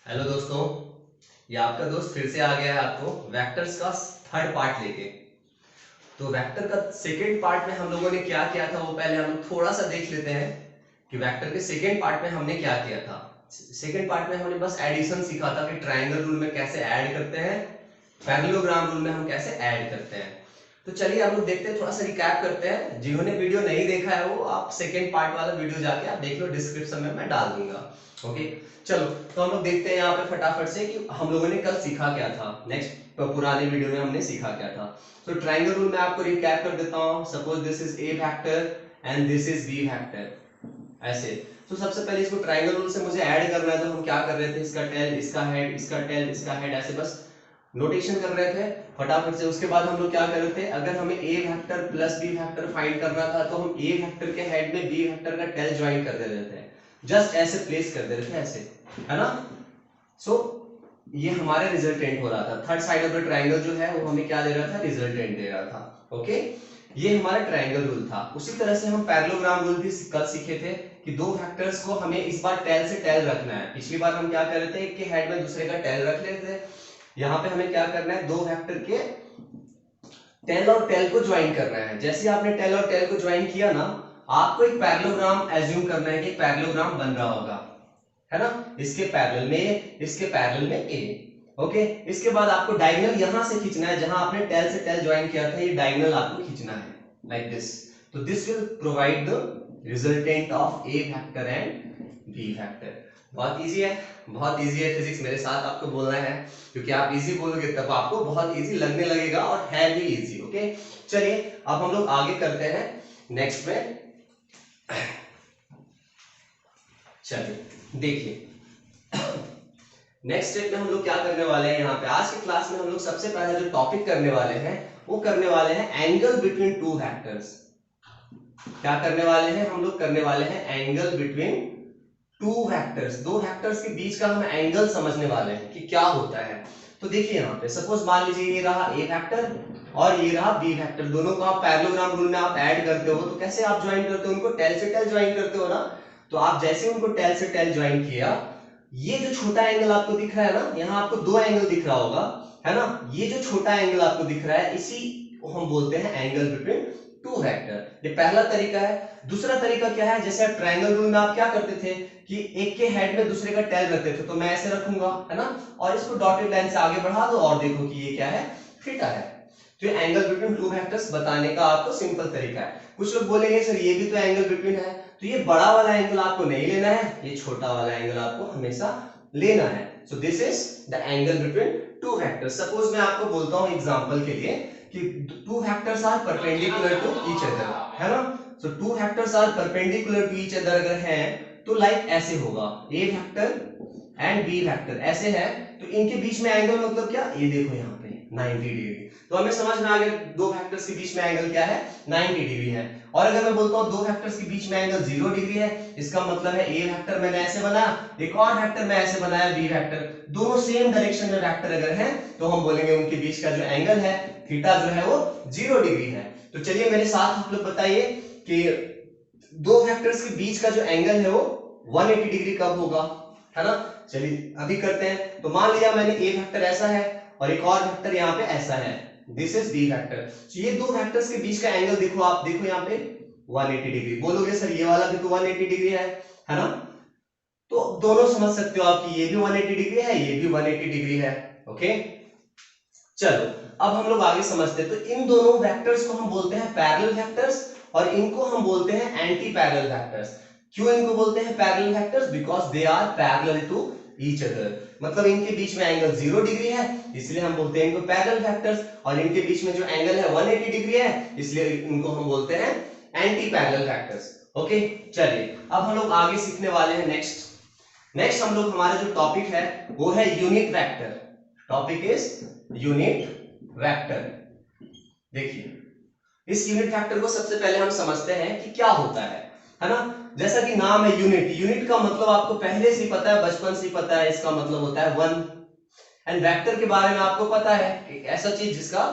Hello दोस्तों, ये आपका दोस्त फिर से आ गया है आपको वेक्टर्स का थर्ड पार्ट लेके। तो वेक्टर का सेकंड पार्ट में हम लोगों ने क्या किया था वो पहले हम लोग थोड़ा सा देख लेते हैं कि वेक्टर के सेकंड पार्ट में हमने क्या किया था। सेकंड पार्ट में हमने बस एडिशन सीखा था कि ट्रायंगल रूल में कैसे ऐड करते हैं, पैरेललोग्राम रूल में हम कैसे ऐड करते हैं। तो चलिए हम लोग देखते हैं, थोड़ा सा रिकैप करते हैं। जिन्होंने वीडियो नहीं देखा है वो आप सेकंड पार्ट वाला वीडियो जाके आप देख लो, डिस्क्रिप्शन में मैं डाल दूंगा। ओके, चलो तो हम लोग देखते हैं यहाँ पे फटाफट से कि हम लोगों ने कल सीखा क्या था। नेक्स्ट पुराने वीडियो में हमने सीखा क्या था। तो ट्रायंगल रूल में आपको रिकैप कर देता हूं। Suppose this is A vector and this is B vector, ऐसे। तो सबसे पहले इसको ट्रायंगल रूल से मुझे ऐड करना है, तो हम क्या कर रहे थे, इसका टेल, इसका हेड, इसका टेल, इसका हेड, ऐसे बस नोटेशन कर रहे थे फटाफट से। उसके बाद हम लोग क्या कर रहे थे, अगर हमें A vector plus B vector find करना था तो हम ए वेक्टर के हेड में बी वेक्टर का टेल ज्वाइन कर दे रहे थे, जस्ट ऐसे प्लेस कर दे रहे थे, ऐसे, है ना। सो ये हमारे रिजल्टेंट हो रहा था। Third side of the triangle जो है वो हमें क्या दे रहा था, रिजल्टेंट दे रहा था। ओके, ये हमारा ट्रायंगल रूल था। उसी तरह से हम पैरेललोग्राम रूल भी कल सीखे थे कि दो वेक्टर्स को हमें इस बार टेल से टेल रखना है। पिछली बार हम क्या कर रहे थे, एक के हेड में दूसरे का टेल रख लेते थे। यहाँ पे हमें क्या करना है, दो वेक्टर के टेल और टेल को ज्वाइन करना है। जैसे आपने टेल और टेल को ज्वाइन किया ना, आपको एक पैरेललोग्राम एज्यूम करना है कि एक पैरेललोग्राम बन रहा होगा, है ना। इसके पैरेलल में, इसके पैरेलल में ए। ओके, इसके बाद आपको डायगोनल यहां से खींचना है, जहां आपने टेल से टेल ज्वाइन किया था, ये डायगोनल आपको खींचना है, लाइक दिस। तो this will provide the resultant of A vector and B vector. बहुत इजी है, बहुत इजी है फिजिक्स, मेरे साथ आपको बोलना है, क्योंकि आप इजी बोलोगे तब आपको बहुत इजी लगने लगेगा, और है भी इजी। ओके, चलिए अब हम लोग आगे करते हैं नेक्स्ट में। चलिए देखिए, नेक्स्ट स्टेप में हम लोग क्या करने वाले हैं। यहाँ पे आज की क्लास में हम लोग सबसे पहले जो टॉपिक करने वाले हैं वो करने वाले हैं एंगल बिटवीन टू वेक्टर्स। क्या करने वाले हैं हम लोग, करने वाले हैं एंगल बिटवीन टू वेक्टर्स। दो वेक्टर्स के बीच का हम एंगल समझने वाले हैं कि क्या होता है। तो देखिए यहाँ पे सपोज मान लीजिए ये रहा ए वेक्टर और ये रहा बी वेक्टर। दोनों को आप पैरेललोग्राम रूल में आप ऐड करते हो, तो कैसे आप ज्वाइन करते हो उनको, टेल से टेल ज्वाइन करते हो ना। तो आप जैसे उनको टेल से टेल ज्वाइन किया, ये जो छोटा एंगल आपको दिख रहा है ना, यहाँ आपको दो एंगल दिख रहा होगा, है ना। ये जो छोटा एंगल आपको दिख रहा है, इसी को हम बोलते हैं एंगल बिटवीन टू वेक्टर। ये पहला तरीका है। दूसरा तरीका क्या है, जैसे आप ट्रायंगल रूल में आप क्या करते थे कि एक के हेड में दूसरे का टेल रखते थे, तो मैं ऐसे रखूंगा, है ना, और इसको डॉटेड लाइन से आगे बढ़ा दो और देखो कि ये क्या है, थीटा है। तो ये एंगल बिटवीन टू वेक्टर्स बताने का आपको सिंपल तरीका है। कुछ लोग बोलेंगे सर ये भी तो एंगल बिटवीन है, तो ये बड़ा वाला एंगल आपको नहीं लेना है, ये छोटा वाला एंगल आपको हमेशा लेना है। So this is the angle between two vectors. Suppose मैं आपको बोलता हूं एग्जांपल के लिए कि two vectors are perpendicular to each other, है ना। So two vectors are perpendicular to each other अगर हैं तो लाइक ऐसे होगा, A vector and B vector ऐसे है, तो इनके बीच में एंगल मतलब क्या, ये देखो यहाँ पे 90 डिग्री। तो हमें समझ में आ गया दो वेक्टर्स के बीच में एंगल क्या है, 90 डिग्री है। और अगर मैं बोलता हूं दो वेक्टर्स के बीच में एंगल 0 डिग्री है, इसका मतलब है ए वेक्टर मैंने ऐसे बनाया, एक और वेक्टर मैं ऐसे बनाया बी वेक्टर, दोनों सेम डायरेक्शन में वेक्टर अगर हैं तो हम बोलेंगे उनके बीच का जो एंगल है थीटा जो है वो 0 डिग्री है। तो चलिए मेरे साथ आप लोग बताइए कि दो वेक्टर्स के बीच का जो एंगल है वो 180 डिग्री कब होगा, है ना। चलिए अभी करते हैं। तो मान लिया मैंने ए वेक्टर ऐसा है और एक और वेक्टर यहाँ पे ऐसा है, दिस इज बी वेक्टर। तो ये दो वेक्टर्स के बीच का एंगल देखो, आप देखो यहाँ पे 180 डिग्री। बोलोगे सर ये वाला भी तो 180 डिग्री है ना। तो दोनों समझ सकते हो आप कि ये भी 180 डिग्री है, ये भी 180 डिग्री है। ओके, चलो अब हम लोग आगे समझते हैं। तो इन दोनों वेक्टर्स को हम बोलते हैं पैरेलल वेक्टर्स और इनको हम बोलते हैं एंटी पैरेलल वेक्टर्स। क्यों इनको बोलते हैं parallel vectors, because they are parallel to each other. मतलब इनके बीच में एंगल 0 डिग्री है, इसलिए हम बोलते हैं इनको पैरेलल वेक्टर्स। और इनके बीच में जो एंगल है 180 डिग्री है, इसलिए इनको हम बोलते हैं एंटी पैरेलल वेक्टर्स। ओके, चलिए अब हम लोग आगे सीखने वाले हैं नेक्स्ट हम लोग, हमारा जो टॉपिक है वो है unit vector. Topic is unit vector. देखिए इस यूनिट वेक्टर को सबसे पहले हम समझते हैं कि क्या होता है ना। जैसा कि नाम है यूनिट, यूनिट का मतलब आपको पहले से पता है, बचपन से पता है, इसका मतलब होता है 1। एंड वेक्टर के बारे में आपको पता है, एक ऐसा चीज जिसका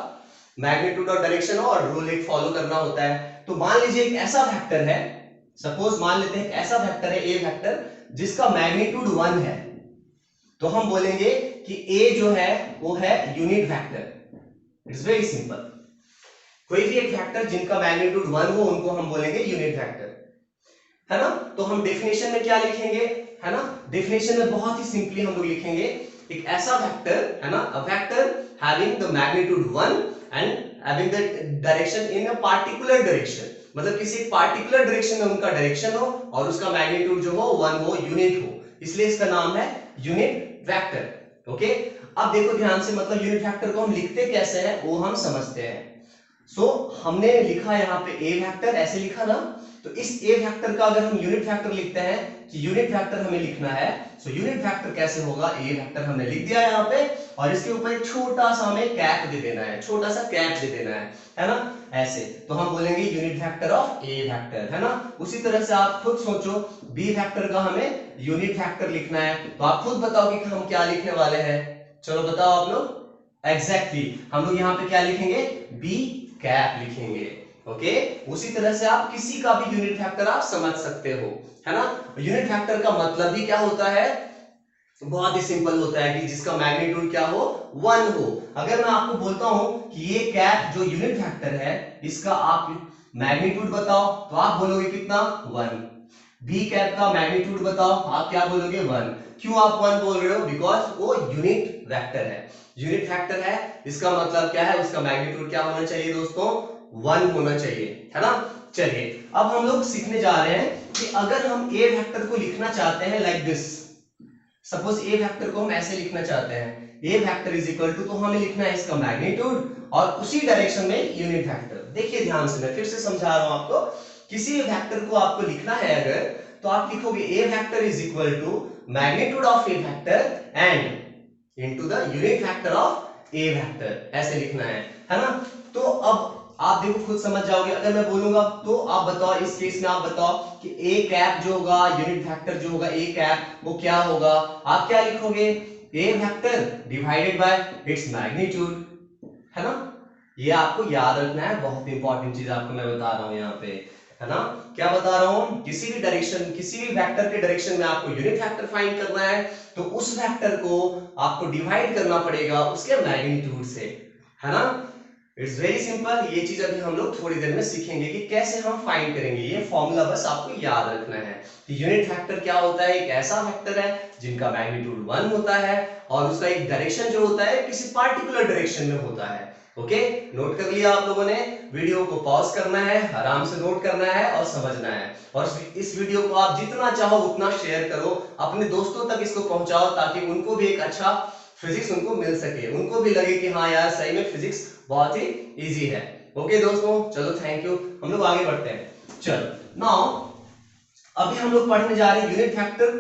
मैग्नीट्यूड और डायरेक्शन और रूल एक फॉलो करना होता है। तो मान लीजिए एक ऐसा वेक्टर है, सपोज मान लेते हैं एक ऐसा वेक्टर है ए वेक्टर जिसका मैग्नीट्यूड 1 है। तो हम बोलेंगे कि ए जो है वो है unit vector. It's very simple. कोई भी एक वेक्टर जिनका मैग्नीट्यूड 1 हो उनको हम बोलेंगे यूनिट वेक्टर, है ना। तो हम डेफिनेशन में क्या लिखेंगे, है ना, डेफिनेशन में बहुत ही सिंपली हम लोग लिखेंगे एक ऐसा वेक्टर, है ना, a vector having the magnitude 1 and having the direction in a particular direction, मतलब किसी पार्टिकुलर डायरेक्शन में उनका डायरेक्शन हो और उसका मैग्नीट्यूड जो हो 1 हो, यूनिट हो, इसलिए इसका नाम है यूनिट वेक्टर। ओके, अब देखो ध्यान से, मतलब यूनिट वेक्टर को हम लिखते कैसे हैं वो हम समझते हैं। सो हमने लिखा यहाँ पे ए वेक्टर, ऐसे लिखा ना, तो इस ए वेक्टर का अगर हम यूनिट वेक्टर लिखते हैं कि यूनिट वेक्टर हमें लिखना है, सो यूनिट वेक्टर कैसे होगा, ए वेक्टर हमने लिख दिया यहाँ पे और इसके ऊपर एक छोटा सा हमें कैप दे देना है, छोटा सा कैप दे देना है ना, ऐसे। तो हम बोलेंगे unit vector of A vector, है ना। उसी तरह से आप खुद सोचो, बी वेक्टर का हमें यूनिट वेक्टर लिखना है, तो आप खुद बताओ कि हम क्या लिखने वाले हैं। चलो बताओ आप लोग। एग्जैक्टली, हम लोग यहाँ पे क्या लिखेंगे, बी कैप लिखेंगे। ओके, उसी तरह से आप किसी का भी यूनिट फैक्टर आप समझ सकते हो, है ना। यूनिट फैक्टर का मतलब भी क्या होता है, बहुत ही सिंपल होता है कि जिसका मैग्नीट्यूड क्या हो, 1 हो। अगर मैं आपको बोलता हूं कि ये कैप जो यूनिट फैक्टर है इसका आप मैग्नीट्यूड बताओ, तो आप बोलोगे कितना, 1। बी कैप का मैग्नीट्यूड बताओ, आप क्या बोलोगे, 1। क्यों आप 1 बोल रहे हो, बिकॉज वो यूनिट वेक्टर है, यूनिट फैक्टर है, इसका मतलब क्या है, उसका मैग्नीट्यूड क्या होना चाहिए दोस्तों, 1 होना चाहिए, है ना। चलिए अब हम लोग सीखने जा रहे हैं कि अगर हम ए वेक्टर को लिखना चाहते हैं like this, suppose A vector को हम ऐसे लिखना चाहते हैं, ए वेक्टर इज इक्वल टू, तो हमें लिखना है इसका मैग्नीट्यूड और उसी डायरेक्शन में यूनिट वेक्टर। देखिए ध्यान से, मैं फिर से समझा रहा हूं आपको, किसी वेक्टर को आपको लिखना है अगर, तो आप लिखोगे A vector is equal to magnitude of A vector and into the unit vector of A vector, ऐसे लिखना है ना। तो अब आप देखो खुद समझ जाओगे, अगर मैं बोलूंगा तो आप बताओ, इस केस में आप बताओ कि ए कैप जो होगा, यूनिट वेक्टर जो होगा ए कैप, वो क्या होगा, आप क्या लिखोगे, A vector divided by its magnitude, है ना। ये आपको याद रखना है, बहुत इंपॉर्टेंट चीज आपको मैं बता रहा हूं यहाँ पे, है ना। क्या बता रहा हूं, किसी भी डायरेक्शन, किसी भी वेक्टर के डायरेक्शन में आपको यूनिट वेक्टर फाइंड करना है, तो उस वेक्टर को आपको डिवाइड करना पड़ेगा उसके मैग्नीट्यूड से, है ना। It's very simple. ये चीज अभी हम लोग थोड़ी देर में सीखेंगे कि कैसे हम फाइंड करेंगे, ये फॉर्मूला बस आपको याद रखना है कि यूनिट वेक्टर क्या होता है, एक ऐसा वेक्टर है जिनका मैग्नीट्यूड 1 होता है और उसका एक डायरेक्शन जो होता है किसी पार्टिकुलर डायरेक्शन में होता है। ओके, नोट कर लिया आप लोगों ने, वीडियो को पॉज करना है, आराम से नोट करना है और समझना है, और इस वीडियो को आप जितना चाहो उतना शेयर करो, अपने दोस्तों तक इसको पहुंचाओ, ताकि उनको भी एक अच्छा फिजिक्स उनको मिल सके, उनको भी लगे कि हाँ यार सही में फिजिक्स बहुत ही इजी है। ओके दोस्तों, चलो थैंक यू, हम लोग आगे बढ़ते हैं। चलो नाउ अभी हम लोग पढ़ने जा रहे हैं यूनिट वेक्टर,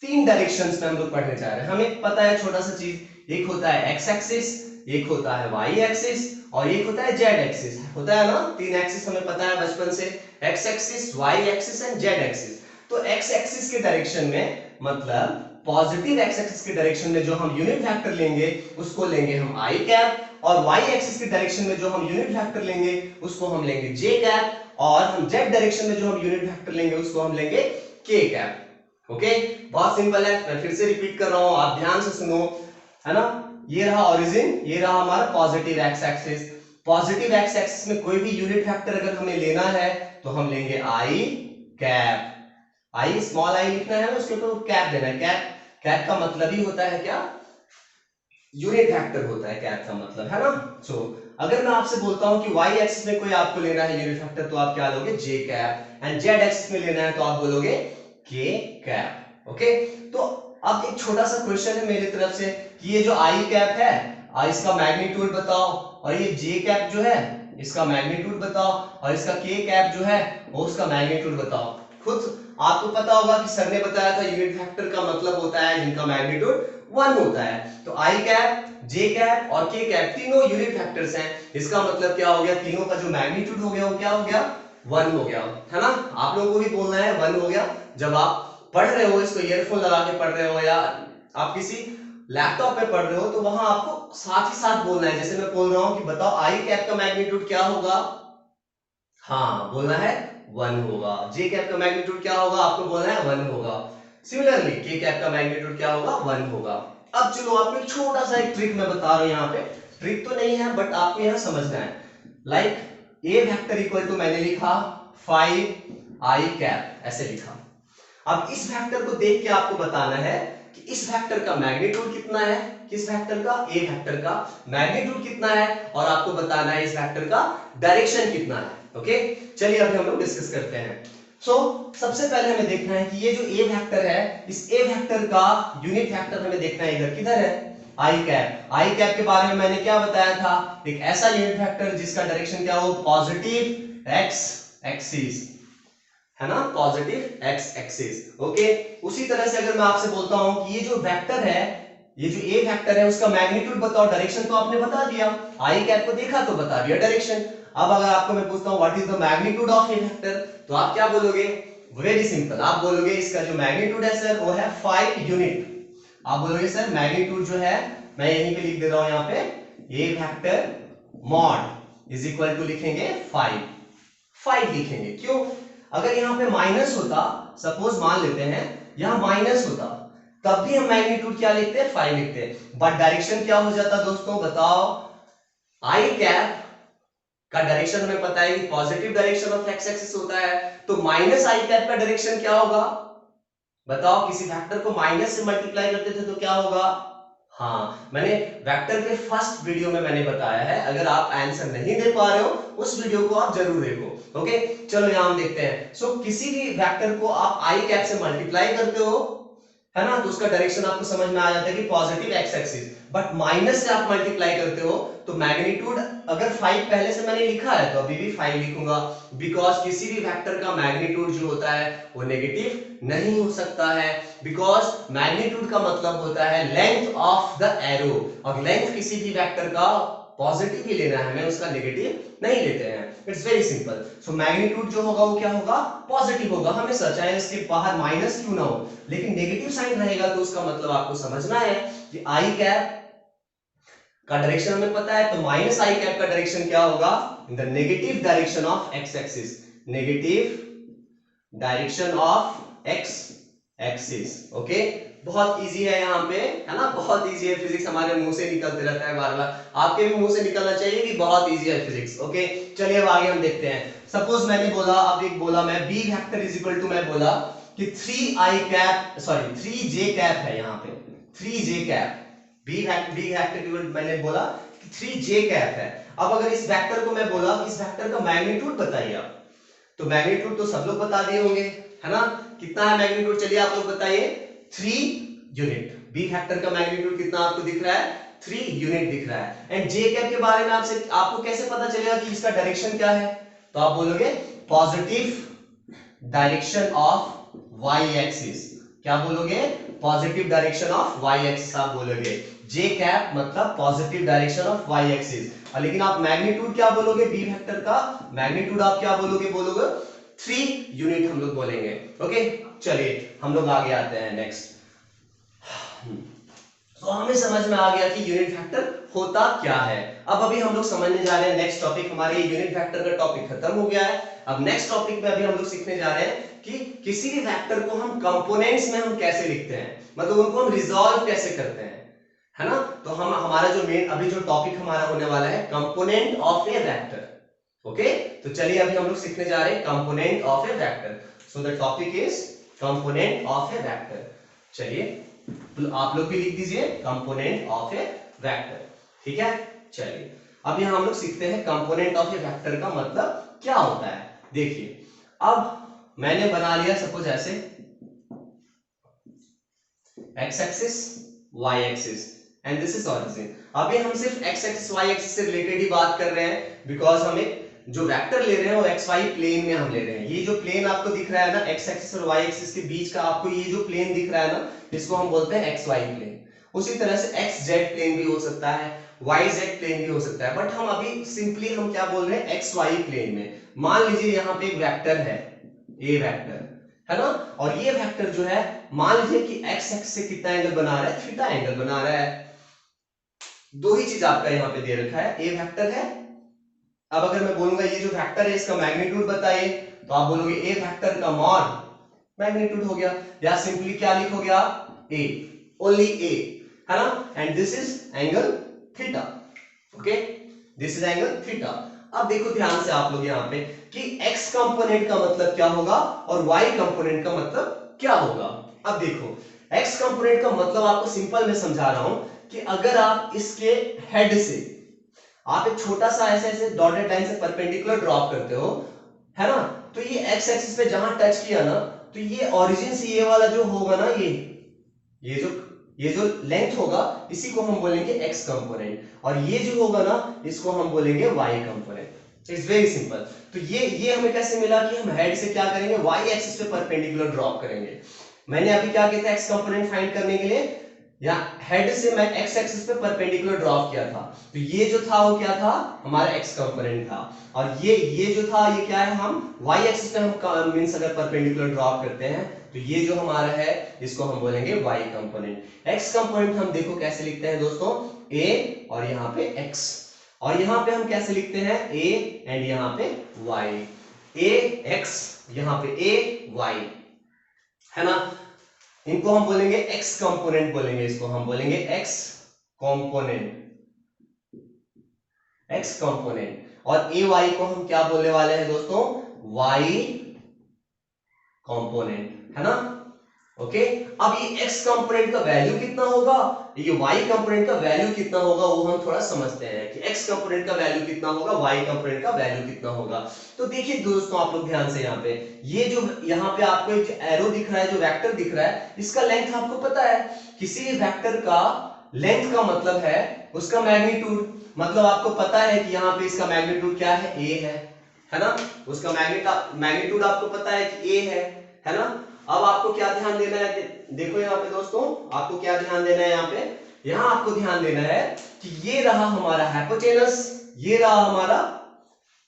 3 डायरेक्शंस में हम लोग पढ़ने जा रहे हैं। हमें पता है छोटा सा चीज, एक होता है एक्स एक्सिस, एक होता है वाई एक्सिस और एक होता है जेड एक्सिस, होता है ना, 3 एक्सिस हमें पता है बचपन से, X axis, Y axis and Z axis. तो एक्स एक्सिस के डायरेक्शन में, मतलब पॉजिटिव एक्स एक्सिस के डायरेक्शन में जो हम यूनिट वेक्टर लेंगे उसको लेंगे हम आई कैप, और वाई एक्सिस के डायरेक्शन में जो हम यूनिट वेक्टर लेंगे उसको हम लेंगे जे कैप, और हम जेड डायरेक्शन में जो हम यूनिट वेक्टर लेंगे उसको हम लेंगे के कैप। ओके, बहुत सिंपल है, मैं फिर से रिपीट कर रहा हूं, आप ध्यान से सुनो, है ना। ये रहा ओरिजिन, ये रहा हमारा positive X axis. Positive X axis में कोई भी यूनिट वेक्टर अगर हमें लेना है तो हम लेंगे आई कैप, आई स्मॉल आई लिखना है, उसके ऊपर कैप देना है। कैप, कैप का मतलब ही होता है क्या, यूनिट वेक्टर होता है कैप का मतलब, है ना। सो अगर मैं आपसे बोलता हूं कि वाई एक्सिस में कोई आपको लेना है यूनिट वेक्टर, तो आप क्या लोगे, जे कैप, एंड जेड एक्सिस में लेना है तो आप बोलोगे के कैप। ओके, तो अब एक छोटा सा क्वेश्चन है मेरी तरफ से कि ये जो आई कैप है, इसका मैग्नीट्यूड बताओ, और ये जे कैप जो है इसका मैग्नीट्यूड बताओ, और इसका के कैप जो है वो उसका मैग्नीट्यूड बताओ। खुद आपको पता होगा कि सर ने बताया था यूनिट वेक्टर का मतलब होता है जिनका मैग्नीट्यूड 1 होता है। तो आई कैप, जे कैप और के कैप तीनों यूनिट वेक्टर्स हैं, इसका मतलब क्या हो गया, तीनों का जो मैग्नीट्यूड हो गया वो क्या हो गया, 1 हो गया, है ना। आप लोगों को भी बोलना है 1 हो गया, जब आप पढ़ रहे हो, इसको ईयरफोन लगा के पढ़ रहे हो या आप किसी लैपटॉप पे पढ़ रहे हो, तो वहां आपको साथ ही साथ बोलना है। जैसे मैं बोल रहा हूं कि बताओ आई कैप का मैग्नीट्यूड क्या होगा, हाँ बोलना है 1 होगा। जे कैप का मैग्नीट्यूड क्या होगा, आपको बोलना है 1 होगा। सिमिलरली के कैप का मैग्नीट्यूड क्या होगा 1 होगा। अब चलो आपको एक छोटा सा एक ट्रिक मैं बता रहा हूं, यहाँ पे ट्रिक तो नहीं है बट आपको यहाँ समझना है। Like A vector equal to मैंने लिखा 5i कैप, ऐसे लिखा। अब इस वेक्टर को देख के आपको बताना है कि इस वेक्टर का मैग्नीट्यूड कितना है, किस वेक्टर का, ए वेक्टर का मैग्नीट्यूड कितना है, और आपको बताना है इस वेक्टर का डायरेक्शन कितना है। ओके, चलिए अभी हम लोग डिस्कस करते हैं। सबसे पहले हमें देखना है कि ये जो ए वेक्टर है, इस ए वेक्टर का यूनिट वेक्टर हमें देखना है इधर, किधर है, आई कैप। आई कैप के बारे में मैंने क्या बताया था, एक ऐसा यूनिट वेक्टर जिसका डायरेक्शन क्या हो, पॉजिटिव एक्स एक्सिस, है ना, पॉजिटिव एक्स एक्सिस। ओके, उसी तरह से अगर मैं आपसे बोलता हूं कि ये जो वेक्टर है, ये जो ए वेक्टर है उसका मैग्नीट्यूड बताओ, डायरेक्शन तो आपने बता दिया, आई कैप को देखा तो बता दिया डायरेक्शन। अब अगर आपको मैं पूछता हूं what is the magnitude of A vector, तो आप क्या बोलोगे, वेरी सिंपल, आप बोलोगे इसका जो मैग्नीट्यूड है सर वो है 5 यूनिट। आप बोलोगे सर मैग्नीट्यूड जो है, मैं यहीं पे लिख दे रहा हूं, यहाँ पे A vector mod is equal to लिखेंगे 5 लिखेंगे। क्यों, अगर यहाँ पे माइनस होता, सपोज मान लेते हैं यहाँ माइनस होता, तब भी हम मैग्नीट्यूड क्या लिखते हैं, 5 लिखते हैं, बट डायरेक्शन क्या हो जाता दोस्तों, बताओ, आई कैप का डायरेक्शन हमें पता है कि positive direction of x axis होता है, तो माइनस आई कैप का डायरेक्शन क्या होगा, बताओ, किसी वेक्टर को माइनस से मल्टीप्लाई करते थे तो क्या होगा। हाँ, मैंने वेक्टर के फर्स्ट वीडियो में मैंने बताया है, अगर आप आंसर नहीं दे पा रहे हो उस वीडियो को आप जरूर देखो। ओके, चलो यहां हम देखते हैं। किसी भी वेक्टर को आप आई कैप से मल्टीप्लाई करते हो, है ना, तो उसका डायरेक्शन आपको समझ में आ जाता है कि positive X axis, but minus से आप मल्टीप्लाई करते हो तो मैग्नीट्यूड, अगर 5 पहले से मैंने लिखा है तो अभी भी 5 लिखूंगा, बिकॉज किसी भी वेक्टर का मैग्नीट्यूड जो होता है वो नेगेटिव नहीं हो सकता है, बिकॉज मैग्नीट्यूड का मतलब होता है लेंथ ऑफ द एरो, और लेंथ किसी भी वेक्टर का पॉजिटिव ही लेना है, हमें उसका नेगेटिव नहीं लेते हैं। It's very simple. So magnitude जो होगा वो क्या होगा, पॉजिटिव होगा हमेशा, चाहे इसके बाहर माइनस क्यों ना हो, लेकिन नेगेटिव साइन रहेगा तो उसका मतलब आपको समझना है कि आई कैप का डायरेक्शन हमें पता है, तो माइनस आई कैप का डायरेक्शन क्या होगा, in the negative direction of x axis, negative direction of x axis. Okay, बहुत इजी है यहाँ पे, है ना, बहुत इजी है, फिजिक्स हमारे मुंह से निकलते रहता है बार बार, आपके भी मुंह से निकलना चाहिए कि बहुत इजी है फिजिक्स। ओके, चलिए अब आगे हम देखते हैं। सपोज मैंने बोला, अब एक बोला मैं B vector is equal to, मैं बोला कि 3i cap, sorry 3j cap है, यहाँ पे 3j कैप, बी वेक्टर मैंने बोला कि 3j कैप है। अब अगर इस वेक्टर को मैं बोला इस वेक्टर का मैग्नीट्यूड बताइए आप, तो मैग्नीट्यूड तो सब लोग बता दिए होंगे, है ना, कितना है मैग्नीट्यूड, चलिए आप लोग बताइए, 3 यूनिट। बी फैक्टर का मैग्नीट्यूड कितना आपको दिख रहा है, 3 यूनिट दिख रहा है। एंड जे कैप के बारे में आपको कैसे पता चलेगा कि इसका डायरेक्शन क्या है, तो आप बोलोगे positive direction of Y axis, क्या बोलोगे, positive direction of Y axis आप बोलोगे, जे कैप मतलब positive direction of Y axis. लेकिन आप मैग्नीट्यूड क्या बोलोगे, बी वेक्टर का मैग्नीट्यूड आप क्या बोलोगे, 3 यूनिट हम लोग बोलेंगे। ओके, चलिए हम लोग आगे आते हैं नेक्स्ट। तो हमें समझ में आ गया कि यूनिट वेक्टर होता क्या है। अब अभी हम लोग समझने जा रहे हैं नेक्स्ट टॉपिक, हमारे यूनिट वेक्टर का टॉपिक खत्म हो गया है। अब नेक्स्ट टॉपिक में अभी हम लोग सीखने जा रहे हैं कि किसी भी वेक्टर को हम कंपोनेंट्स में हम कैसे लिखते हैं, मतलब उनको हम रिजॉल्व कैसे करते हैं, है ना। तो हम हमारा जो मेन अभी जो टॉपिक हमारा होने वाला है component of A vector. Okay, तो चलिए अभी हम लोग सीखने जा रहे हैं component of A vector. So the topic is component of A vector. चलिए तो आप लोग भी लिख दीजिए कंपोनेंट ऑफ ए वेक्टर, ठीक है। चलिए अब यहां हम लोग सीखते हैं कंपोनेंट ऑफ ए वेक्टर का मतलब क्या होता है। देखिए अब मैंने बना लिया सपोज ऐसे X axis Y axis and this is origin. अभी हम सिर्फ एक्स एक्सिस वाई एक्सिस से रिलेटेड ही बात कर रहे हैं, बिकॉज हमें जो वेक्टर ले रहे हैं वो एक्स वाई प्लेन में हम ले रहे हैं। ये जो प्लेन आपको दिख रहा है ना, एक्स एक्सिस और वाई एक्सिस के बीच का आपको ये जो प्लेन दिख रहा है ना, इसको हम बोलते हैं एक्स वाई प्लेन। उसी तरह से एक्स जेड प्लेन भी हो सकता है, वाई जेड प्लेन भी हो सकता है, बट हम अभी सिंपली हम क्या बोल रहे हैं, एक्स वाई प्लेन में। मान लीजिए यहाँ पे एक वेक्टर है, ए वेक्टर, है ना, और ये वेक्टर जो है मान लीजिए कि एक्स एक्स से कितना एंगल बना रहा है, थीटा एंगल बना रहा है। दो ही चीज आपका यहाँ पे दे रखा है, ए वेक्टर है। अब अगर मैं बोलूंगा ये जो वेक्टर है इसका मैग्नीट्यूड बताइए, तो आप बोलोगे ए वेक्टर का मॉड मैग्नीट्यूड हो गया, या सिंपली क्या लिखोगे आप, ए, ओनली ए, है ना, and this is angle theta, okay, this is angle theta. अब देखो ध्यान से आप लोग यहाँ पे कि x कंपोनेंट का मतलब क्या होगा और y कंपोनेंट का मतलब क्या होगा। अब देखो x कंपोनेंट का मतलब आपको सिंपल में समझा रहा हूं कि अगर आप इसके हेड से आप एक छोटा सा ऐसे ऐसे डॉटेड लाइन से परपेंडिकुलर ड्रॉप करते हो, है ना, तो ये x एक्सिस पे जहां टच किया ना, तो ये ओरिजिन से ये वाला जो होगा ना, ये जो लेंथ होगा इसी को हम बोलेंगे x कंपोनेंट, और ये जो होगा ना इसको हम बोलेंगे y component. It's very simple. तो ये हमें कैसे मिला कि हम हेड से क्या करेंगे, y एक्सिस पे परपेंडिकुलर ड्रॉप करेंगे। मैंने अभी क्या किया था, x कंपोनेंट फाइंड करने के लिए, या हेड से मैं x एक्सिस पे परपेंडिकुलर ड्रॉप किया था, तो ये जो था वो क्या था, हमारा x कंपोनेंट था, और ये जो था ये क्या है, हम y एक्सिस पे हम मींस अगर परपेंडिकुलर ड्रॉप करते हैं तो ये जो हमारा है इसको हम बोलेंगे y कंपोनेंट। x कंपोनेंट हम देखो कैसे लिखते हैं दोस्तों, a और यहाँ पे x, और यहाँ पे हम कैसे लिखते हैं, a एंड यहाँ पे y, a x यहाँ पे a y, है ना, इनको हम बोलेंगे x कंपोनेंट बोलेंगे, इसको हम बोलेंगे x कंपोनेंट, x कंपोनेंट, और ए वाई को हम क्या बोलने वाले हैं दोस्तों, y कंपोनेंट, है ना, ओके। अब ये x कंपोनेंट का वैल्यू कितना होगा, ये y कंपोनेंट का वैल्यू कितना होगा, वो हम थोड़ा समझते हैं कि x कंपोनेंट का वैल्यू कितना होगा, y कंपोनेंट का वैल्यू कितना होगा। तो देखिए दोस्तों आप लोग ध्यान से यहाँ पे, ये जो यहाँ पे आपको एक एरो दिख रहा है, जो वेक्टर दिख रहा है, इसका लेंथ आपको पता है, किसी वेक्टर का लेंथ का मतलब है उसका मैग्नीट्यूड, मतलब आपको पता है कि यहाँ पे इसका मैग्नीट्यूड क्या है, a है ना, उसका मैग्नीट्यूड आपको पता है कि a है ना। अब आपको क्या ध्यान देना है, देखो यहाँ पे दोस्तों आपको क्या ध्यान देना है, यहाँ आपको ध्यान देना है कि ये रहा हमारा हाइपोटेनस, ये रहा हमारा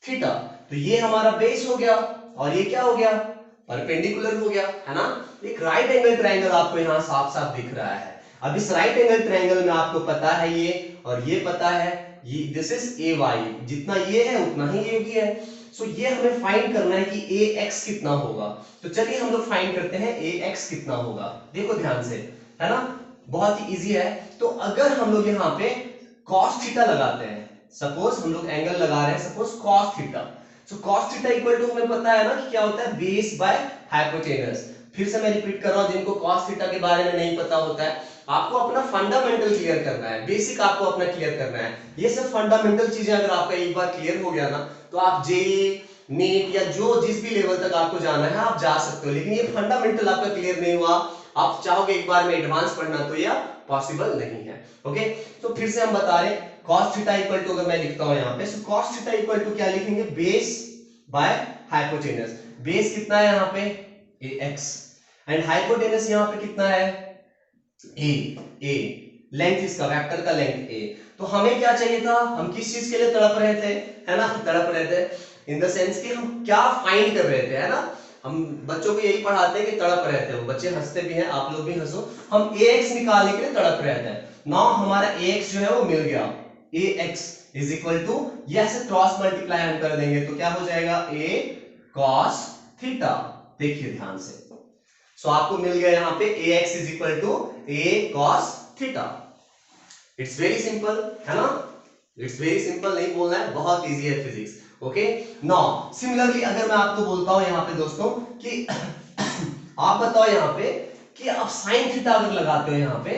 थीटा, तो ये हमारा बेस हो गया और ये क्या हो गया, परपेंडिकुलर हो गया, है ना। एक राइट एंगल ट्रायंगल आपको यहाँ साफ साफ दिख रहा है। अब इस राइट एंगल ट्रायंगल में आपको पता है ये और ये पता है, ये दिस इज ए वाई, जितना ये है उतना ही ये भी है। सो ये हमें फाइंड करना है कि ए एक्स कितना होगा। तो चलिए हम लोग फाइंड करते हैं ए एक्स कितना होगा, देखो ध्यान से, है ना, बहुत ही इजी है। तो अगर हम लोग यहाँ पे cos थीटा लगाते हैं, सपोज हम लोग एंगल लगा रहे हैं, suppose cos theta, so cos theta equal to हमें पता है ना कि क्या होता है, बेस बाय हाइपोटेनस। फिर से मैं रिपीट कर रहा हूं, जिनको cos थीटा के बारे में नहीं पता होता है, आपको अपना फंडामेंटल क्लियर करना है, बेसिक आपको अपना क्लियर करना है। ये सब फंडामेंटल चीजें अगर आपका एक बार क्लियर हो गया ना, तो आप जेईई नीट या जो जिस भी लेवल तक आपको जाना है आप जा सकते हो। लेकिन ये फंडामेंटल आपका क्लियर नहीं हुआ, आप चाहोगे एक बार में एडवांस पढ़ना, तो यह पॉसिबल नहीं है। ओके, तो फिर से हम बता रहे हैं cos थीटा इक्वल टू, अगर मैं लिखता हूं यहाँ पे, सो cos थीटा इक्वल टू क्या लिखेंगे, बेस बाय हाइपोटेनस। बेस कितना है यहाँ पे, ax, एंड हाइपोटेनस यहाँ पे कितना है, a लेंथ, इसका वेक्टर का लेंथ a। तो हमें क्या चाहिए था, हम किस चीज के लिए तड़प रहे थे, है ना, तड़प रहे थे इन द सेंस कि हम क्या फाइंड कर रहे थे, है ना। हम बच्चों को यही पढ़ाते हैं कि तड़प रहे थे, वो बच्चे हंसते भी हैं, आप लोग भी हंसो। हम ax निकालने के लिए तड़प रहे थे। नाउ हमारा ax जो है वो मिल गया, ax इज इक्वल टू, ये ऐसे क्रॉस मल्टीप्लाई हम कर देंगे तो क्या हो जाएगा, a cos थीटा। देखिए ध्यान से, सो आपको मिल गया यहाँ पे ax is equal to a cos theta. It's very simple, है ना, इट्स वेरी सिंपल, नहीं बोलना है, बहुत इजी है फिजिक्स। ओके, नाउ सिमिलरली अगर मैं आपको बोलता हूं यहाँ पे दोस्तों कि आप बताओ यहाँ पे कि आप साइन थीटा अगर लगाते हो, यहाँ पे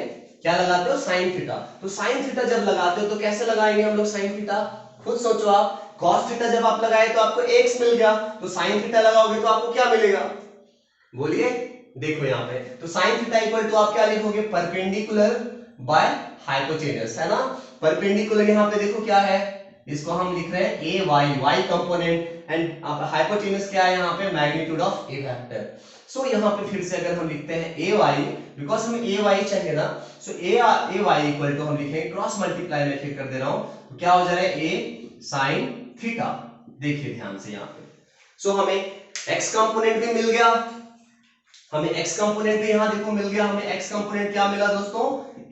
क्या लगाते हो, साइन थीटा। तो साइन थीटा जब लगाते हो तो कैसे लगाएंगे हम लोग साइन थीटा, खुद सोचो आप। cos थीटा जब आप लगाए तो आपको x मिल गया, तो साइन थीटा लगाओगे तो आपको क्या मिलेगा, बोलिए। देखो यहाँ पे, तो साइन थीटा इक्वल टू आप क्या लिखोगे, परपेंडिकुलर बाय हाइपोटेनस, है ना। परपेंडिकुलर यहाँ पे देखो क्या है, इसको हम लिख रहे हैं A Y, Y component, and hypotenuse क्या है यहाँ पे, magnitude of A vector. So यहाँ पे फिर से अगर हम लिखते हैं ए वाई, बिकॉज हमें ए वाई चाहिए ना, सो ए वाई इक्वल टू हम लिखेंगे क्रॉस मल्टीप्लाई में फिर कर दे रहा हूं, तो क्या हो जा रहा है, ए साइन थीटा। देखिए ध्यान से यहाँ पे, सो हमें एक्स कंपोनेंट भी मिल गया, हमें x कंपोनेंट भी यहां देखो मिल गया। हमें x कंपोनेंट क्या मिला दोस्तों,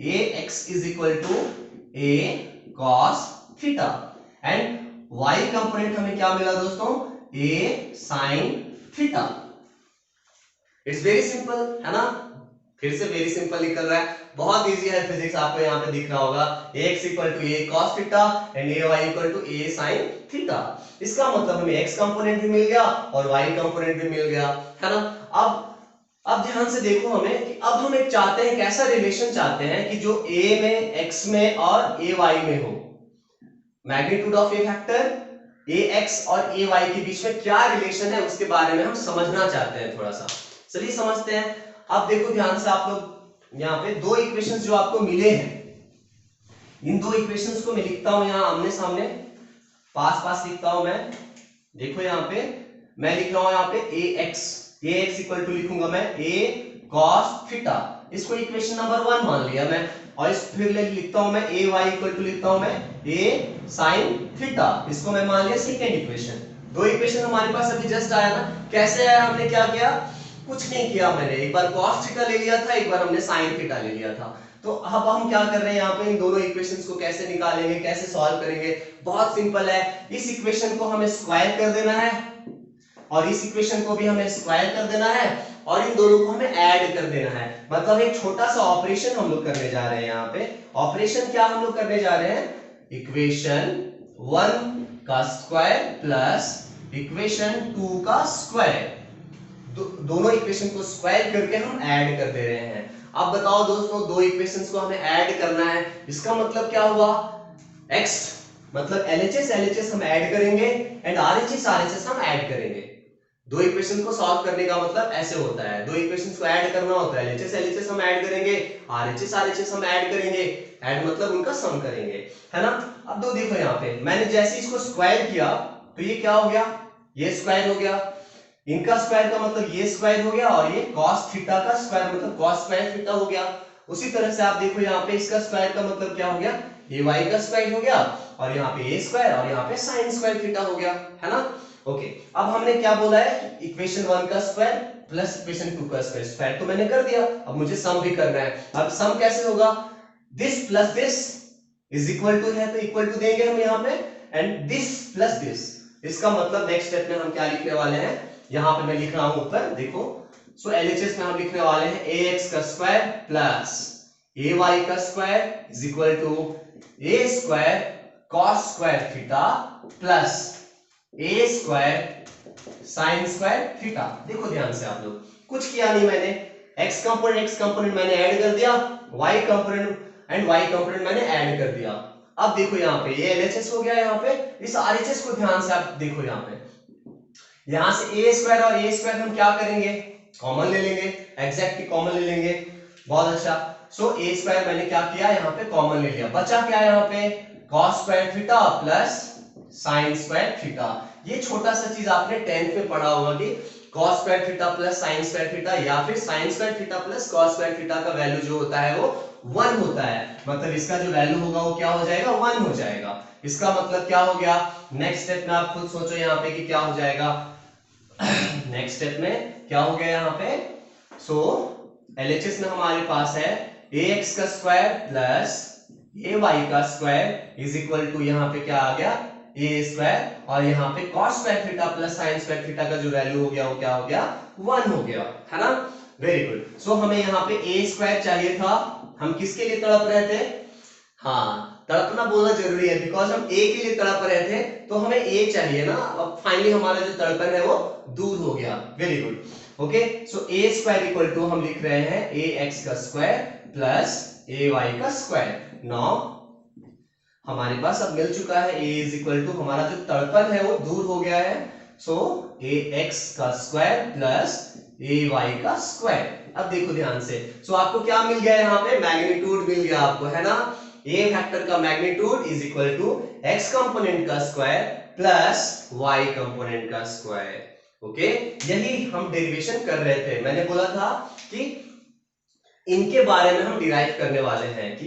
ax is equal to a cos theta, and y component हमें क्या मिला दोस्तों, a sin theta. It's very simple, है ना। फिर से वेरी सिंपल निकल रहा है, बहुत इजी है फिजिक्स, आपको यहाँ पे दिख रहा होगा x equal to A cos theta and A Y equal to A sine theta. इसका मतलब हमें x कंपोनेंट भी मिल गया और y कंपोनेंट भी मिल गया, है ना। अब ध्यान से देखो हमें कि अब हम एक चाहते हैं, कैसा रिलेशन चाहते हैं कि जो a में x में और a y में हो, magnitude of A factor ax और ay के बीच में क्या रिलेशन है उसके बारे में हम समझना चाहते हैं थोड़ा सा। चलिए समझते हैं। अब देखो ध्यान से आप लोग, यहाँ पे दो इक्वेशंस जो आपको मिले हैं, इन दो इक्वेशंस को मैं लिखता हूं यहाँ आमने सामने, पास पास लिखता हूं मैं। देखो यहाँ पे मैं लिख रहा हूं यहाँ पे ax इक्वल टू लिखूंगा मैं a cos थीटा, इसको इक्वेशन नंबर 1 मान लिया मैं। और इस फिर लिखता हूं मैं ay इक्वल टू लिखता हूं मैं a sin थीटा, इसको मैं मान लिया सेकंड इक्वेशन। दो इक्वेशन हमारे पास अभी जस्ट आया ना, कैसे आया, हमने क्या किया, कुछ नहीं किया मैंने, एक बार cos थीटा ले लिया था, एक बार हमने sin थीटा ले लिया था। तो अब हम क्या कर रहे हैं यहाँ पे, इन दोनों इक्वेशंस को कैसे निकालेंगे, कैसे सॉल्व करेंगे, बहुत सिंपल है। इस इक्वेशन को हमें स्क्वायर कर देना है और इस इक्वेशन को भी हमें स्क्वायर कर देना है और इन दोनों को हमें ऐड कर देना है। मतलब एक छोटा सा ऑपरेशन हम लोग करने जा रहे हैं यहाँ पे। ऑपरेशन क्या हम लोग करने जा रहे हैं, इक्वेशन 1 का स्क्वायर प्लस इक्वेशन 2 का स्क्वायर, दोनों इक्वेशन को स्क्वायर करके हम ऐड कर दे रहे हैं। अब बताओ दोस्तों, दो इक्वेशंस को हमें ऐड करना है, इसका मतलब क्या हुआ, x मतलब LHS हम ऐड करेंगे एंड RHS हम ऐड करेंगे। दो इक्वेशन को सॉल्व करने का मतलब ऐसे होता है, दो इक्वेशंस को ऐड करना होता है, LHS हम ऐड करेंगे, RHS हम ऐड करेंगे, ऐड मतलब उनका सम करेंगे, है ना। अब दो देखो यहाँ पे मैंने जैसे इसको स्क्वायर किया तो ये क्या हो गया, ये स्क्वायर हो गया, इनका स्क्वायर का मतलब ये स्क्वायर हो गया और ये cos थीटा का स्क्वायर मतलब cos स्क्वायर थीटा हो गया। उसी तरह से आप देखो यहाँ पे इसका स्क्वायर का मतलब क्या हो गया, ay का स्क्वायर हो गया और यहाँ पे a स्क्वायर और यहाँ पे sin स्क्वायर थीटा हो गया, है ना। ओके, अब हमने क्या बोला है, इक्वेशन 1 का स्क्वायर प्लस इक्वेशन 2 का स्क्वायर, स्क्वायर तो मैंने कर दिया, अब मुझे सम भी करना है। अब सम कैसे होगा, this plus this is equal to है तो इक्वल टू देंगे हम यहाँ पे एंड दिस प्लस दिस, इसका मतलब नेक्स्ट स्टेप में हम क्या लिखने वाले हैं, यहाँ पे मैं लिख रहा हूं ऊपर देखो। सो LHS में हम लिखने वाले हैं ax का स्क्वायर प्लस ay का square is equal to a square cos square theta plus a square sin square theta. देखो ध्यान से आप लोग, कुछ किया नहीं मैंने, x कंपोनेंट मैंने ऐड कर दिया, y कंपोनेंट मैंने ऐड कर दिया। अब देखो यहाँ पे ये LHS हो गया, यहाँ पे इस RHS को ध्यान से आप देखो, यहाँ पे यहां से a स्क्वायर और a स्क्वायर हम क्या करेंगे, कॉमन ले लेंगे, एग्जैक्टली कॉमन ले लेंगे, बहुत अच्छा। सो a स्क्वायर मैंने क्या किया, यहाँ पे कॉमन ले लिया, बचा क्या यहाँ पे, cos square theta plus sin square theta. ये छोटा सा चीज आपने 10th में पढ़ा होगा कि cos square theta plus sin square theta या फिर sin square theta plus cos square theta का वैल्यू जो होता है वो 1 होता है, मतलब इसका जो वैल्यू होगा वो क्या हो जाएगा, 1 हो जाएगा। इसका मतलब क्या हो गया, नेक्स्ट स्टेप में आप खुद सोचो यहाँ पे कि क्या हो जाएगा, नेक्स्ट स्टेप में क्या हो गया यहाँ पे, सो LHS में हमारे पास है ax का स्क्वायर प्लस ay का स्क्वायर इज इक्वल टू यहाँ पे क्या आ गया, a स्क्वायर और यहाँ पे cos square theta plus sin square theta का जो वैल्यू हो गया वो क्या हो गया, 1 हो गया, है ना। Very good. सो हमें यहाँ पे a स्क्वायर चाहिए था, हम किसके लिए तड़प रहे थे, हाँ तड़पना बोलना जरूरी है, बिकॉज हम a के लिए तड़प रहे थे तो हमें a चाहिए ना। अब फाइनली हमारा जो तड़पन है वो दूर हो गया, very good. Okay, so a square equal to हम लिख रहे हैं ax का स्क्वायर प्लस ay का स्क्वायर। नाउ हमारे पास अब मिल चुका है, a इज इक्वल टू हमारा जो तड़पन है वो दूर हो गया है, सो ax का स्क्वायर प्लस ay का स्क्वायर। अब देखो ध्यान से, सो आपको क्या मिल गया यहाँ पे, मैग्नीट्यूड मिल गया आपको, है ना। a फैक्टर का magnitude is equal to x component का स्क्वायर प्लस y कंपोनेंट का स्क्वायर। ओके, यही हम डेरिवेशन कर रहे थे, मैंने बोला था कि इनके बारे में हम डिराइव करने वाले हैं कि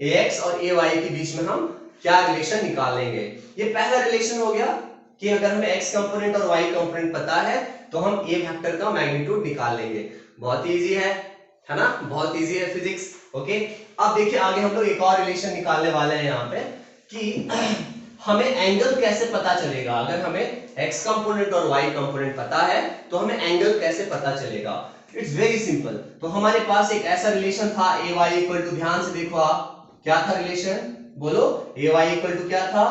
ax और ay के बीच में हम क्या रिलेशन निकालेंगे। ये पहला रिलेशन हो गया कि अगर हमें x कंपोनेंट और y कंपोनेंट पता है तो हम a फैक्टर का मैग्नीट्यूड निकाल लेंगे। बहुत इजी है ना, बहुत इजी है फिजिक्स। ओके, अब देखिए आगे हम लोग एक और रिलेशन निकालने वाले हैं यहाँ पे कि हमें एंगल कैसे पता चलेगा। अगर हमें x कंपोनेंट और y कंपोनेंट पता है तो हमें एंगल कैसे पता चलेगा। It's very simple. तो हमारे पास एक ऐसा रिलेशन था ए वाई इक्वल टू, ध्यान से देखो आप, क्या था रिलेशन, बोलो, ए वाई इक्वल टू क्या था,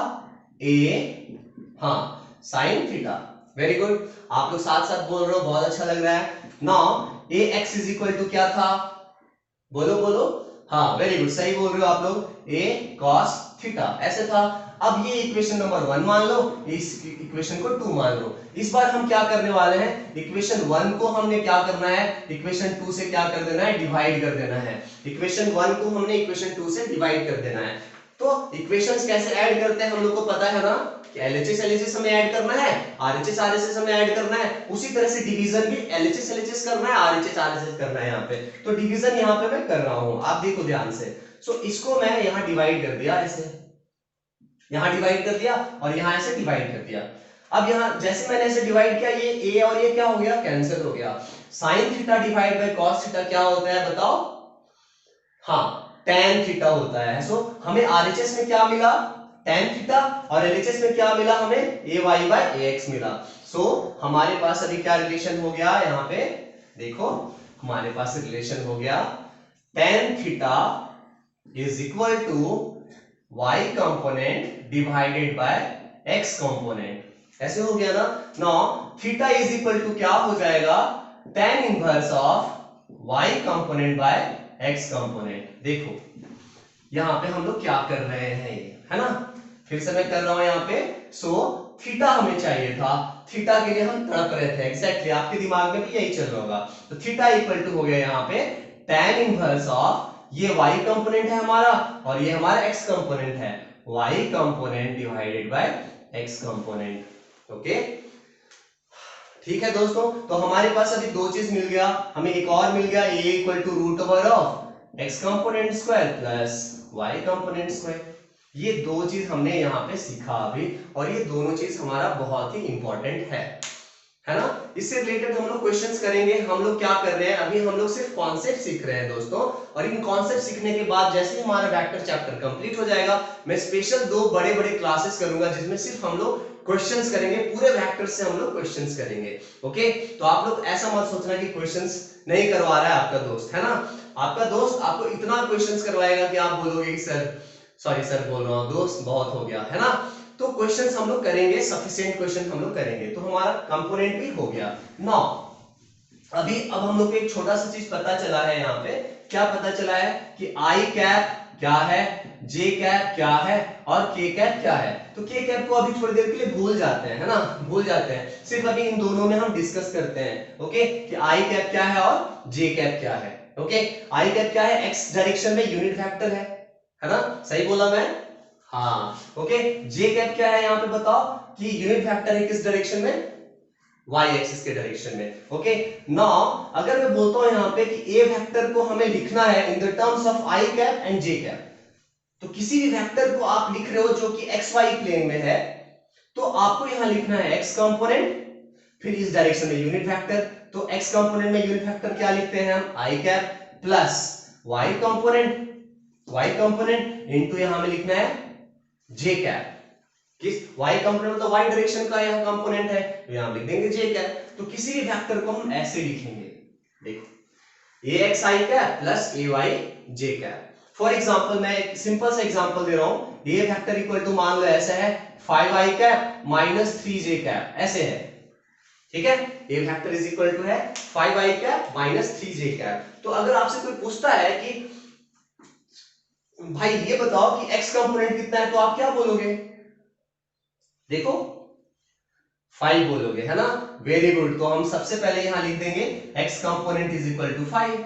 ए, हाँ, साइन थीटा। वेरी गुड, आप लोग साथ साथ बोल रहे हो, बहुत अच्छा लग रहा है। Now A X is equal to क्या था, बोलो बोलो, हाँ वेरी गुड, सही बोल रहे हो आप लोग, ए कॉस थीटा ऐसे था। अब ये इक्वेशन नंबर 1 मान लो, इस इक्वेशन को 2 मान लो। इस बार हम क्या करने वाले हैं, इक्वेशन 1 को हमने क्या करना है, इक्वेशन 2 से क्या कर देना है, डिवाइड कर देना है। इक्वेशन 1 को हमने इक्वेशन 2 से डिवाइड कर देना है। तो इक्वेशंस कैसे ऐड करते हैं हम लोग को पता है ना, कि LHS LHS हमें ऐड करना है, RHS RHS हमें ऐड करना है। उसी तरह से डिवीजन भी LHS LHS करना है, RHS RHS करना है यहाँ पे। तो डिवीजन यहाँ पे मैं कर रहा हूँ, आप देखो ध्यान से। सो इसको मैं यहाँ डिवाइड कर दिया, ऐसे यहाँ डिवाइड कर दिया और यहाँ ऐसे डिवाइड कर दिया। अब यहाँ जैसे मैंने ऐसे डिवाइड किया, ये a और ये क्या हो गया, कैंसिल हो गया। Sine theta divide by cos theta क्या होता है बताओ, हाँ tan थीटा होता है। सो हमें RHS में क्या मिला, tan थीटा, और LHS में क्या मिला हमें, ay बाय ax मिला। सो हमारे पास अभी क्या रिलेशन हो गया, यहाँ पे देखो हमारे पास रिलेशन हो गया, tan theta is equal to y component divided by x component, ऐसे हो गया ना। Now theta is equal to क्या हो जाएगा, tan inverse of y component by x component. देखो यहां पे हम लोग क्या कर रहे हैं, ये है ना, फिर से मैं कर रहा हूं यहाँ पे। सो थीटा हमें चाहिए था, थीटा के लिए हम तड़प रहे थे, एग्जैक्टली आपके दिमाग में भी यही चल रहा होगा। तो थीटा इक्वल टू हो गया यहाँ पे tan इनवर्स ऑफ, ये y कंपोनेंट है हमारा और ये हमारा x कंपोनेंट है, y component divided by x component. Okay ठीक है दोस्तों, तो हमारे पास अभी दो चीज मिल गया, हमें एक और मिल गया, a equal to root over of x component square plus y component square. ये दो चीज हमने यहाँ पे सीखा अभी, और ये दोनों चीज हमारा बहुत ही इंपॉर्टेंट है ना। इससे रिलेटेड हम लोग क्वेश्चंस करेंगे। हम लोग क्या कर रहे हैं अभी, हम लोग सिर्फ कॉन्सेप्ट सीख रहे हैं दोस्तों, और इन कॉन्सेप्ट सीखने के बाद जैसे ही हमारा वेक्टर चैप्टर कंप्लीट हो जाएगा, मैं स्पेशल 2 बड़े बड़े क्लासेस करूंगा जिसमें सिर्फ हम लोग क्वेश्चंस करेंगे, पूरे वेक्टर से हम लोग क्वेश्चंस करेंगे। ओके, तो आप लोग ऐसा मत सोचना कि क्वेश्चंस नहीं करवा रहा है आपका दोस्त, है ना। आपका दोस्त आपको इतना क्वेश्चंस करवाएगा कि आप बोलोगे कि सर, सॉरी सर बोल रहा हूँ, दोस्त बहुत हो गया, है ना। तो क्वेश्चंस हम लोग करेंगे, सफिशिएंट क्वेश्चन हम लोग करेंगे, तो हमारा कंपोनेंट भी हो गया। नाउ अभी अब हम लोग को एक छोटा सा चीज पता चला है, यहाँ पे क्या पता चला है कि आई कैप क्या है, जे कैप क्या है और के कैप क्या है। तो के कैप को अभी थोड़ी देर के लिए भूल जाते हैं, है ना, भूल जाते हैं, सिर्फ अभी इन दोनों में हम डिस्कस करते हैं। ओके, कि आई कैप क्या है और जे कैप क्या है। ओके, आई कैप क्या है, एक्स डायरेक्शन में यूनिट वेक्टर है ना, सही बोला मैं, हाँ। ओके, जे कैप क्या है यहाँ पे बताओ, कि यूनिट वेक्टर है किस डायरेक्शन में, y एक्सिस के डायरेक्शन में। ओके, नाउ अगर मैं बोलता हूं यहाँ पे कि a वेक्टर को हमें लिखना है in the terms of i cap and j cap, तो किसी भी वेक्टर को आप लिख रहे हो जो कि xy प्लेन में है, तो आपको यहां लिखना है x कंपोनेंट, फिर इस डायरेक्शन में यूनिट वेक्टर। तो x कंपोनेंट में यूनिट वेक्टर क्या लिखते हैं हम, i cap plus y component into यहां में लिखना है j कैप। किस y कंपोनेंट तो y डायरेक्शन का यहां कंपोनेंट है, तो यहां लिख देंगे j कैप। तो किसी भी वेक्टर को हम ऐसे लिखेंगे, देखो ax i cap plus ay j cap. For example मैं एक सिंपल सा एग्जांपल दे रहा हूं, a वेक्टर इक्वल टू मान लो ऐसा है 5i cap minus 3j cap, ऐसे है, ठीक है। a vector is equal to है 5i cap minus 3j cap. तो अगर आपसे कोई पूछता है कि भाई ये बताओ कि x कंपोनेंट कितना है, तो आप क्या बोलोगे, देखो 5 बोलोगे, है ना, वेरी गुड। तो हम सबसे पहले यहां लिख देंगे x component is equal to 5।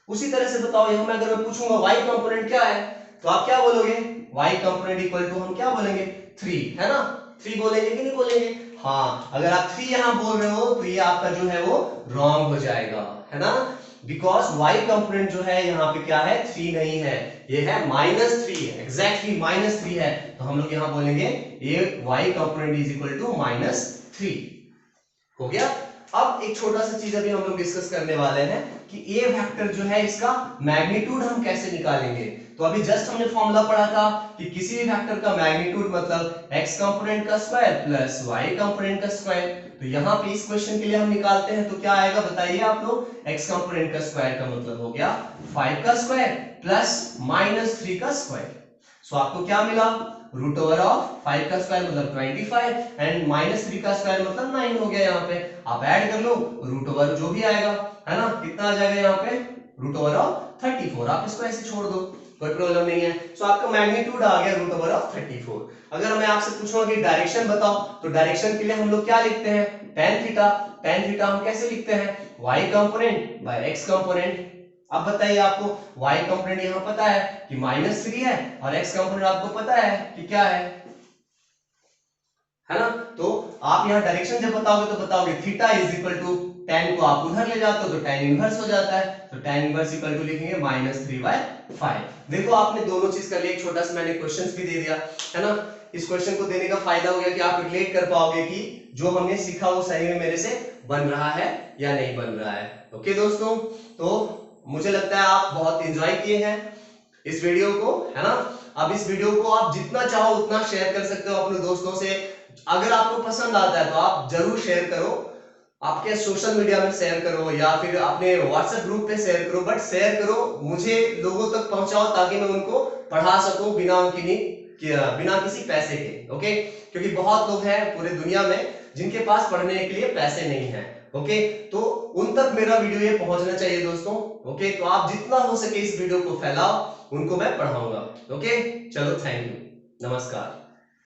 उसी तरह से बताओ यहां मैं अगर मैं पूछूंगा y कंपोनेंट क्या है, तो आप क्या बोलोगे, y कंपोनेंट इक्वल टू हम क्या बोलेंगे 3, है ना, 3 बोलेंगे कि नहीं बोलेंगे, हाँ। अगर आप 3 यहां बोल रहे हो तो ये आपका जो है वो रॉन्ग हो जाएगा, है ना, बिकॉज y कंपोनेंट जो है यहाँ पे क्या है 3 नहीं है, ये है -3 है, एग्जैक्टली -3 है। तो हम लोग यहाँ बोलेंगे ये y component is equal to -3 हो गया। अब एक छोटा सा चीज अभी हम लोग डिस्कस करने वाले हैं कि a वेक्टर जो है इसका मैग्नीट्यूड हम कैसे निकालेंगे। तो अभी जस्ट हमने फॉर्मूला पढ़ा था कि किसी भी वेक्टर का मैग्नीट्यूड मतलब x कंपोनेंट का स्क्वायर प्लस y कंपोनेंट का स्क्वायर। तो यहाँ पे इस क्वेश्चन के लिए हम निकालते हैं तो क्या आएगा बताइए आप लोग, x कंपोनेंट का स्क्वायर का मतलब हो गया 5 का स्क्वायर प्लस -3 का स्क्वायर। सो आपको क्या मिला, रूट ओवर ऑफ 5 का स्क्वायर मतलब 25 एंड -3 का स्क्वायर मतलब 9 हो गया। यहाँ पे आप ऐड कर लो, रूट ओवर जो भी आएगा है ना, कितना आ जाएगा यहाँ पे, रूट ओवर ऑफ 34। आप इसको ऐसे छोड़ दो, कोई प्रॉब्लम नहीं है। सो आपका मैग्नीट्यूड आ गया रूट ओवर ऑफ 34। अगर मैं आपसे पूछूंगा कि डायरेक्शन बताओ, तो डायरेक्शन के लिए हम लोग क्या लिखते हैं, tan थीटा। tan थीटा हम कैसे लिखते हैं, y component by x component. अब बताइए आपको y कंपोनेंट यहाँ पता है कि -3 है और x कंपोनेंट आपको पता है कि क्या है ना। तो आप यहाँ डायरेक्शन जब बताओगे तो बताओगे theta is equal to, tan को आप उधर ले जाते हो तो tan इनवर्स हो जाता है, तो tan इनवर्स इक्वल टू लिखेंगे -3/5। देखो आपने दोनों चीज कर लिया, एक छोटा सा मैंने क्वेश्चंस भी दे दिया है ना। इस क्वेश्चन को देने का फायदा हो गया कि आप रिलेट कर पाओगे कि जो हमने सीखा वो सही में मेरे से बन रहा है या नहीं बन रहा है। ओके दोस्तों, तो मुझे लगता है आप बहुत एंजॉय किए हैं इस वीडियो को, है ना। अब इस वीडियो को आप जितना चाहो उतना शेयर कर सकते हो अपने दोस्तों से। अगर आपको पसंद आता है तो आप जरूर शेयर करो, आपके सोशल मीडिया में शेयर करो या फिर अपने व्हाट्सएप ग्रुप पे शेयर करो, बट शेयर करो, मुझे लोगों तक पहुंचाओ ताकि मैं उनको पढ़ा सकूं बिना किसी पैसे के। ओके, क्योंकि बहुत लोग हैं पूरे दुनिया में जिनके पास पढ़ने के लिए पैसे नहीं है। ओके, तो उन तक मेरा वीडियो ये पहुंचना चाहिए दोस्तों। ओके, तो आप जितना हो सके इस वीडियो को फैलाओ, उनको मैं पढ़ाऊंगा। ओके, चलो थैंक यू, नमस्कार।